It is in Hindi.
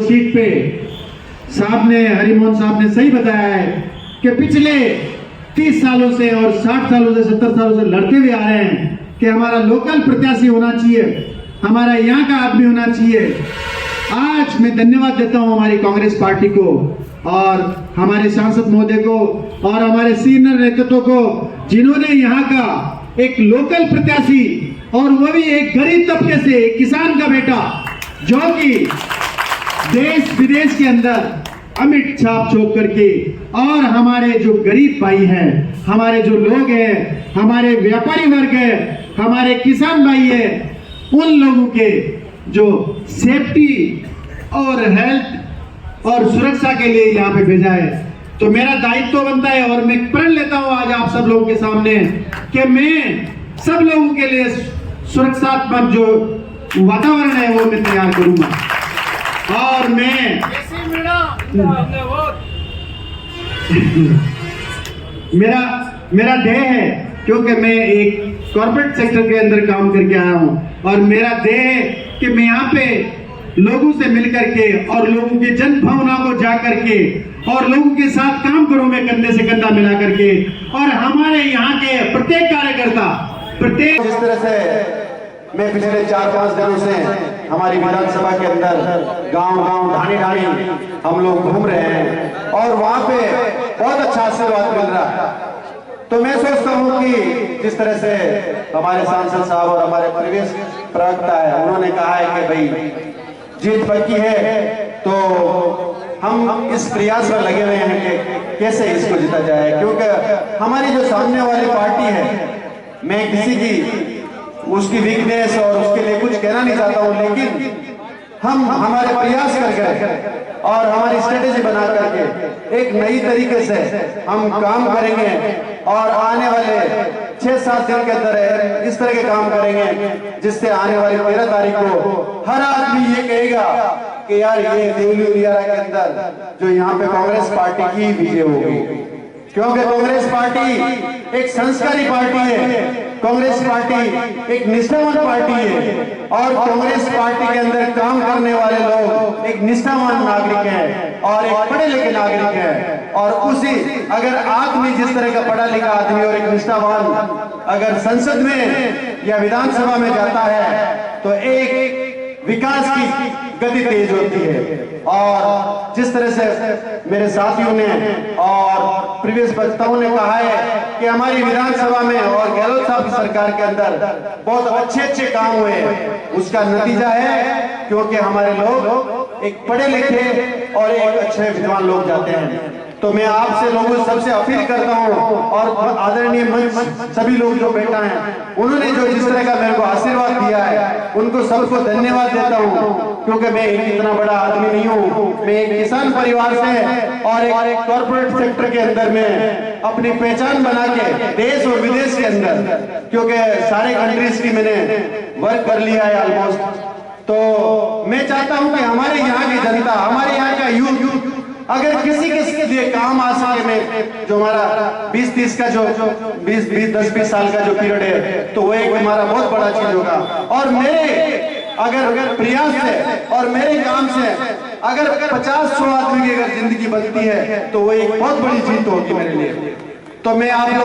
सीट पे साहब ने, हरिमोहन साहब ने सही बताया है कि पिछले 30 सालों से और 60 सालों से 70 सालों से लड़ते हुए आ रहे हैं कि हमारा लोकल प्रत्याशी होना चाहिए, हमारा यहाँ का आदमी होना चाहिए। आज मैं धन्यवाद देता हूँ हमारी कांग्रेस पार्टी को और हमारे सांसद महोदय को और हमारे सीनियर नेतृत्व को, जिन्होंने यहाँ का एक लोकल प्रत्याशी और वो भी एक गरीब तबके से, एक किसान का बेटा, जो कि देश विदेश के अंदर अमिट छाप छोड़ करके, और हमारे जो गरीब भाई हैं, हमारे जो लोग हैं, हमारे व्यापारी वर्ग है, हमारे किसान भाई है, उन लोगों के जो सेफ्टी और हेल्थ और सुरक्षा के लिए यहाँ पे भेजा है। तो मेरा दायित्व बनता है और मैं प्रण लेता हूँ आज आप सब लोगों के सामने कि मैं सब लोगों के लिए सुरक्षात्मक जो वातावरण है वो मैं तैयार करूंगा। और मैं मेरा ध्येय है, क्योंकि मैं एक कॉर्पोरेट सेक्टर के अंदर काम करके आया हूं, और मेरा ध्येय है कि मैं यहाँ पे लोगों से मिलकर के और लोगों की जन भावना को जा करके और लोगों के साथ काम करूं, मैं कंधे से कंधा मिला करके। और हमारे यहाँ के प्रत्येक कार्यकर्ता, प्रत्येक, जिस तरह से मैं पिछले 4-5 दिनों से हमारी विधानसभा के अंदर गांव-गांव, ढाणी-ढाणी हम लोग घूम रहे हैं और वहां पे बहुत अच्छा आशीर्वाद मिल रहा है। तो मैं सोचता हूं कि जिस तरह से हमारे सांसद साहब और हमारे परिवेश प्रवक्ता है, उन्होंने कहा है कि भाई जीत पक्की है, तो हम इस प्रयास में लगे हुए हैं कि कैसे इसको जीता जाए। क्योंकि हमारी जो सामने वाली पार्टी है, मैं किसी की उसकी वीकनेस और उसके लिए कुछ कहना नहीं चाहता हूं, लेकिन हम हमारे प्रयास करके और हमारी स्ट्रेटेजी बना करके एक नई तरीके से हम काम करेंगे और आने वाले 6-7 दिन के अंदर इस तरह के काम करेंगे जिससे आने वाली 13 तारीख को हर आदमी ये कहेगा कि यार ये देवली उरियारा के अंदर जो यहाँ पे कांग्रेस पार्टी की विजय होगी। क्योंकि कांग्रेस पार्टी एक संस्कारी पार्टी है, कांग्रेस पार्टी एक निष्ठावान पार्टी है और कांग्रेस पार्टी के अंदर काम करने वाले लोग एक निष्ठावान नागरिक हैं और एक पढ़े लिखे नागरिक हैं। और उसी अगर आदमी जिस तरह का पढ़ा लिखा आदमी और एक निष्ठावान अगर संसद में या विधानसभा में जाता है तो एक विकास की गति तेज होती है। और जिस तरह से मेरे साथियों ने और प्रीवियस वक्ताओं ने कहा है कि हमारी विधानसभा में और गहलोत साहब की सरकार के अंदर बहुत अच्छे काम हुए, उसका नतीजा है क्योंकि हमारे लोग एक पढ़े लिखे और एक अच्छे विद्वान लोग जाते हैं। तो मैं आपसे लोगों सबसे अपील करता हूं और आदरणीय मंच सभी लोग जो बैठा हैं, उन्होंने जो जिस तरह का मेरे को आशीर्वाद दिया है, उनको सबको धन्यवाद देता हूं। क्योंकि मैं इतना बड़ा आदमी नहीं हूं, मैं एक किसान परिवार से और एक कॉर्पोरेट सेक्टर के अंदर में अपनी पहचान बना के देश और विदेश के अंदर, क्योंकि सारे कंट्रीज की मैंने वर्क कर लिया है ऑलमोस्ट। तो मैं चाहता हूं कि हमारे यहाँ की जनता, हमारे यहाँ का यूथ अगर किसी के लिए काम आ सके, में जो हमारा 20-30 का जो 10-20 साल का जो पीरियड है, तो वो एक हमारा बहुत बड़ा चीज होगा। और मेरे अगर प्रयास से और मेरे काम से अगर 50-100 आदमी की अगर जिंदगी बनती है तो वो एक बहुत बड़ी जीत होगी मेरे लिए। तो मैं आप